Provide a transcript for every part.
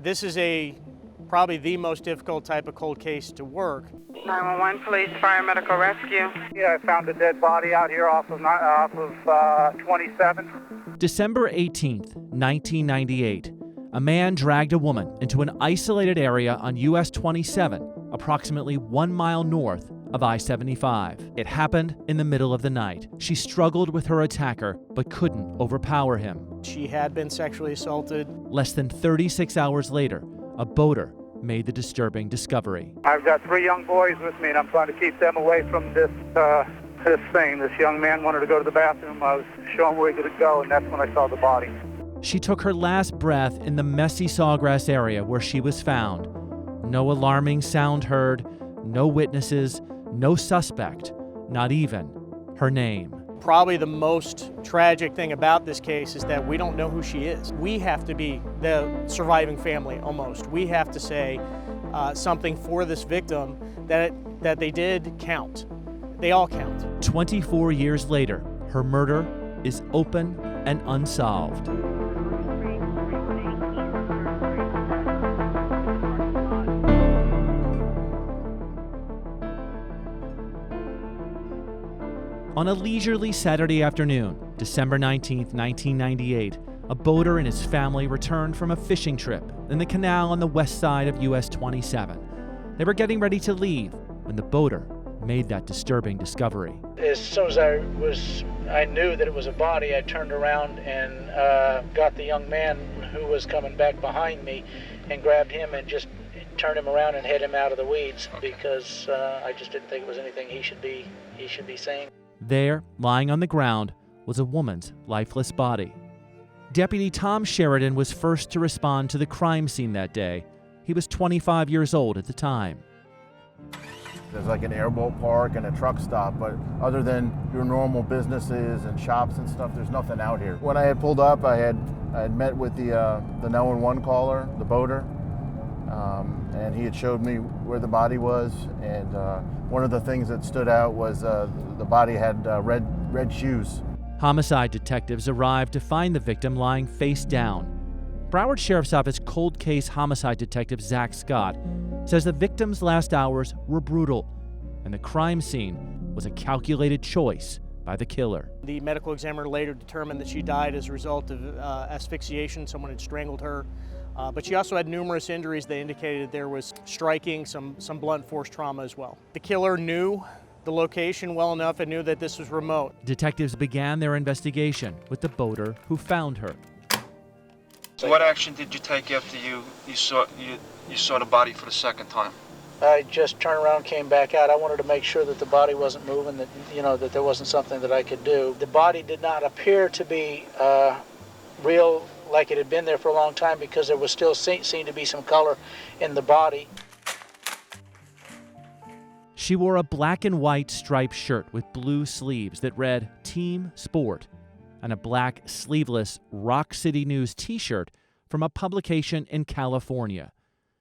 This is probably the most difficult type of cold case to work. 911 police, fire medical rescue. Yeah, I found a dead body out here off of 27. December 18th, 1998. A man dragged a woman into an isolated area on US 27, approximately 1 mile north of I-75. It happened in the middle of the night. She struggled with her attacker, but couldn't overpower him. She had been sexually assaulted. Less than 36 hours later, a boater made the disturbing discovery. I've got 3 young boys with me, and I'm trying to keep them away from this thing. This young man wanted to go to the bathroom. I was showing where he could go, and that's when I saw the body. She took her last breath in the messy Sawgrass area where she was found. No alarming sound heard, no witnesses, no suspect, not even her name. Probably the most tragic thing about this case is that we don't know who she is. We have to be the surviving family almost. We have to say something for this victim that they did count. They all count. 24 years later, her murder is open and unsolved. On a leisurely Saturday afternoon, December 19th, 1998, a boater and his family returned from a fishing trip in the canal on the west side of US 27. They were getting ready to leave when the boater made that disturbing discovery. As soon as I knew that it was a body, I turned around and got the young man who was coming back behind me and grabbed him and just turned him around and head him out of the weeds because I just didn't think it was anything he should be seeing. There, lying on the ground, was a woman's lifeless body. Deputy Tom Sheridan was first to respond to the crime scene that day. He was 25 years old at the time. There's like an airboat park and a truck stop, but other than your normal businesses and shops and stuff, there's nothing out here. When I had pulled up, I had met with the 911 caller, the boater, and he had showed me where the body was. And one of the things that stood out was the body had red shoes. Homicide detectives arrived to find the victim lying face down. Broward Sheriff's Office cold case homicide detective Zack says the victim's last hours were brutal, and the crime scene was a calculated choice by the killer. The medical examiner later determined that she died as a result of asphyxiation. Someone had strangled her. But she also had numerous injuries that indicated there was striking, some blunt force trauma as well. The killer knew the location well enough and knew that this was remote. Detectives began their investigation with the boater who found her. So what action did you take after you saw the body for the second time? I just turned around, came back out. I wanted to make sure that the body wasn't moving, that there wasn't something that I could do. The body did not appear to be real, like it had been there for a long time, because there was still seemed to be some color in the body. She wore a black and white striped shirt with blue sleeves that read Team Sport and a black sleeveless Rock City News t-shirt from a publication in California.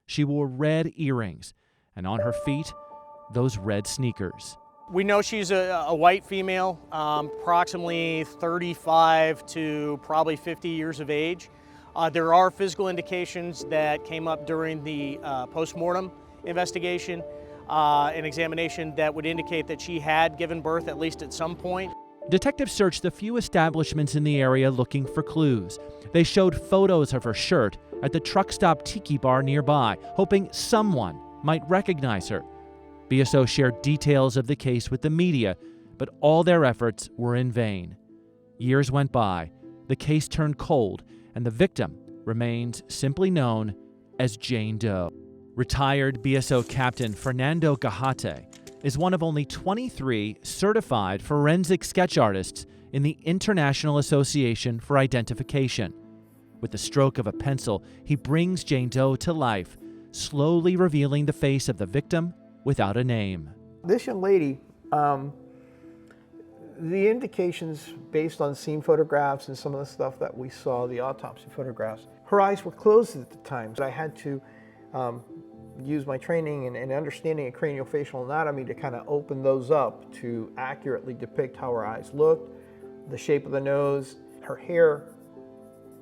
She wore red earrings, and on her feet, those red sneakers. We know she's a white female, approximately 35 to probably 50 years of age. There are physical indications that came up during the post-mortem investigation and examination that would indicate that she had given birth at least at some point. Detectives searched a few establishments in the area looking for clues. They showed photos of her shirt at the truck stop tiki bar nearby, hoping someone might recognize her. BSO shared details of the case with the media, but all their efforts were in vain. Years went by, the case turned cold, and the victim remains simply known as Jane Doe. Retired BSO Captain Fernando Gajate is one of only 23 certified forensic sketch artists in the International Association for Identification. With the stroke of a pencil, he brings Jane Doe to life, slowly revealing the face of the victim without a name. This young lady, the indications based on scene photographs and some of the stuff that we saw, the autopsy photographs, her eyes were closed at the time. So I had to use my training and understanding of craniofacial anatomy to kind of open those up to accurately depict how her eyes looked, the shape of the nose. Her hair,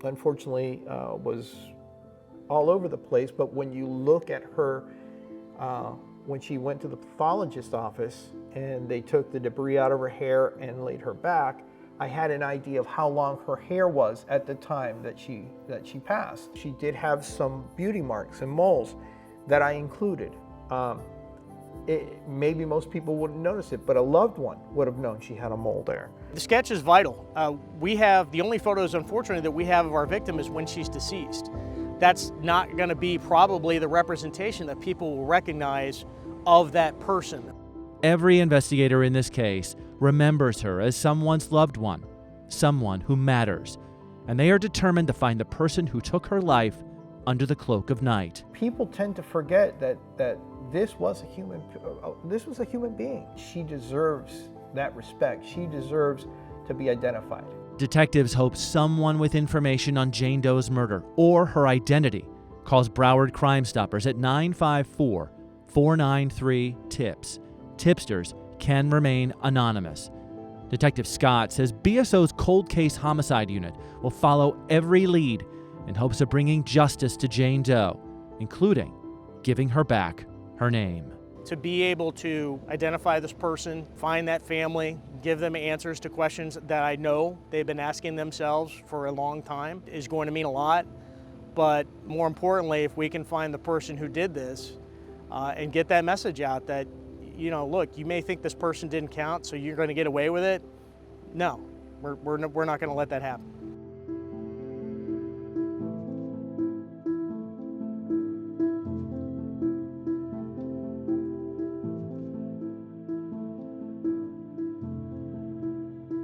unfortunately, was all over the place, but when you look at her, when she went to the pathologist's office and they took the debris out of her hair and laid her back, I had an idea of how long her hair was at the time that she passed. She did have some beauty marks and moles that I included. Maybe most people wouldn't notice it, but a loved one would have known she had a mole there. The sketch is vital. We have, the only photos, unfortunately, that we have of our victim is when she's deceased. That's not going to be probably the representation that people will recognize of that person. Every investigator in this case remembers her as someone's loved one, someone who matters, and they are determined to find the person who took her life under the cloak of night. People tend to forget that this was a human being. She deserves that respect. She deserves to be identified. Detectives hope someone with information on Jane Doe's murder or her identity calls Broward Crime Stoppers at 954-493-TIPS. Tipsters can remain anonymous. Detective Scott says BSO's cold case homicide unit will follow every lead in hopes of bringing justice to Jane Doe, including giving her back her name. To be able to identify this person, find that family, give them answers to questions that I know they've been asking themselves for a long time is going to mean a lot. But more importantly, if we can find the person who did this and get that message out that, you know, look, you may think this person didn't count, so you're going to get away with it. No, we're not going to let that happen.